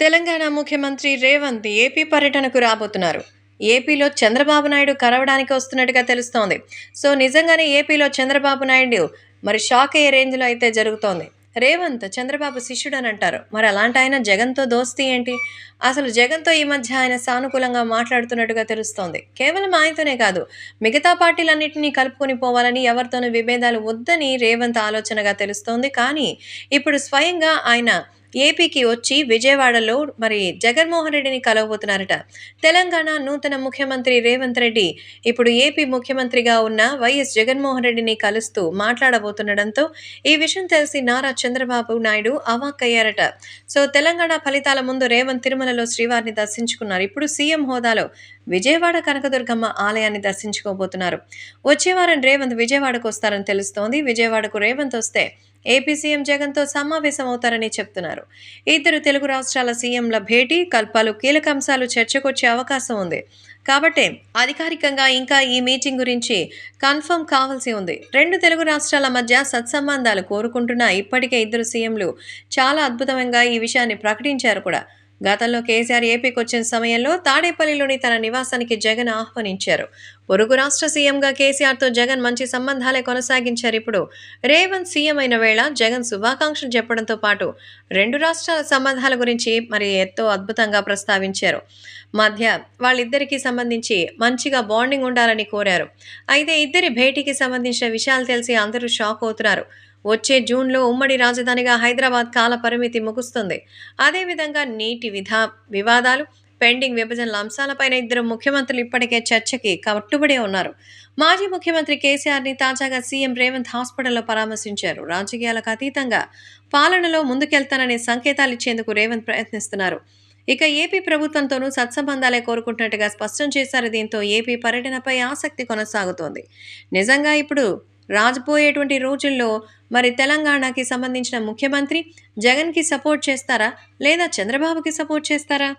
తెలంగాణ ముఖ్యమంత్రి రేవంత్ ఏపీ పర్యటనకు రాబోతున్నారు. ఏపీలో చంద్రబాబు నాయుడు కలవడానికి వస్తున్నట్టుగా తెలుస్తోంది. సో నిజంగానే ఏపీలో చంద్రబాబు నాయుడు మరి షాక్ అయ్యే రేంజ్‌లో అయితే జరుగుతోంది. రేవంత్ చంద్రబాబు శిష్యుడని అంటారు. మరి అలాంటి ఆయన జగన్‌తో దోస్తీ ఏంటి? అసలు జగన్‌తో ఈ మధ్య ఆయన సానుకూలంగా మాట్లాడుతున్నట్టుగా తెలుస్తోంది. కేవలం ఆయనతోనే కాదు, మిగతా పార్టీలన్నిటిని కలుపుకొని పోవాలని, ఎవరితోనూ విభేదాలు వద్దని రేవంత్ ఆలోచనగా తెలుస్తోంది. కానీ ఇప్పుడు స్వయంగా ఆయన ఏపీకి వచ్చి విజయవాడలో మరి జగన్మోహన్ రెడ్డిని కలవబోతున్నారట. తెలంగాణ నూతన ముఖ్యమంత్రి రేవంత్ రెడ్డి ఇప్పుడు ఏపీ ముఖ్యమంత్రిగా ఉన్న వైఎస్ జగన్మోహన్ రెడ్డిని కలుస్తూ మాట్లాడబోతుండడంతో ఈ విషయం తెలిసి నారా చంద్రబాబు నాయుడు అవాక్కయ్యారట. సో తెలంగాణ ఫలితాల ముందు రేవంత్ తిరుమలలో శ్రీవారిని దర్శించుకున్నారు. ఇప్పుడు సీఎం హోదాలో విజయవాడ కనకదుర్గమ్మ ఆలయాన్ని దర్శించుకోబోతున్నారు. వచ్చే వారం రేవంత్ విజయవాడకు వస్తారని తెలుస్తోంది. విజయవాడకు రేవంత్ వస్తే ఏపీ సీఎం జగన్తో సమావేశం అవుతారని చెప్తున్నారు. ఇద్దరు తెలుగు రాష్ట్రాల సీఎంల భేటీ పలు కీలక అంశాలు చర్చకొచ్చే అవకాశం ఉంది. కాబట్టే అధికారికంగా ఇంకా ఈ మీటింగ్ గురించి కన్ఫర్మ్ కావాల్సి ఉంది. రెండు తెలుగు రాష్ట్రాల మధ్య సత్సంబంధాలు కోరుకుంటున్న ఇప్పటికే ఇద్దరు సీఎంలు చాలా అద్భుతంగా ఈ విషయాన్ని ప్రకటించారు కూడా. గతంలో కేసీఆర్ ఏపీకి వచ్చిన సమయంలో తాడేపల్లిలోని తన నివాసానికి జగన్ ఆహ్వానించారు. పొరుగు రాష్ట్ర సీఎంగా కేసీఆర్తో జగన్ మంచి సంబంధాలే కొనసాగించారు. ఇప్పుడు రేవంత్ సీఎం అయిన వేళ జగన్ శుభాకాంక్షలు చెప్పడంతో పాటు రెండు రాష్ట్రాల సంబంధాల గురించి మరి ఎంతో అద్భుతంగా ప్రస్తావించారు. మధ్య వాళ్ళిద్దరికీ సంబంధించి మంచిగా బాండింగ్ ఉండాలని కోరారు. అయితే ఇద్దరి భేటీకి సంబంధించిన విషయాలు తెలిసి అందరూ షాక్ అవుతున్నారు. వచ్చే జూన్లో ఉమ్మడి రాజధానిగా హైదరాబాద్ కాల పరిమితి ముగుస్తుంది. అదేవిధంగా నీటి వివాదాలు, పెండింగ్ విభజనల అంశాలపైన ఇద్దరు ముఖ్యమంత్రులు ఇప్పటికే చర్చకి కట్టుబడి ఉన్నారు. మాజీ ముఖ్యమంత్రి కేసీఆర్ని తాజాగా సీఎం రేవంత్ హాస్పిటల్లో పరామర్శించారు. రాజకీయాలకు అతీతంగా పాలనలో ముందుకెళ్తాననే సంకేతాలు ఇచ్చేందుకు రేవంత్ ప్రయత్నిస్తున్నారు. ఇక ఏపీ ప్రభుత్వంతోనూ సత్సంబంధాలే కోరుకుంటున్నట్టుగా స్పష్టం చేశారు. దీంతో ఏపీ పర్యటనపై ఆసక్తి కొనసాగుతోంది. నిజంగా ఇప్పుడు రాబోయేటువంటి రోజుల్లో మరి తెలంగాణకి సంబంధించిన ముఖ్యమంత్రి జగన్కి సపోర్ట్ చేస్తారా, లేదా చంద్రబాబుకి సపోర్ట్ చేస్తారా?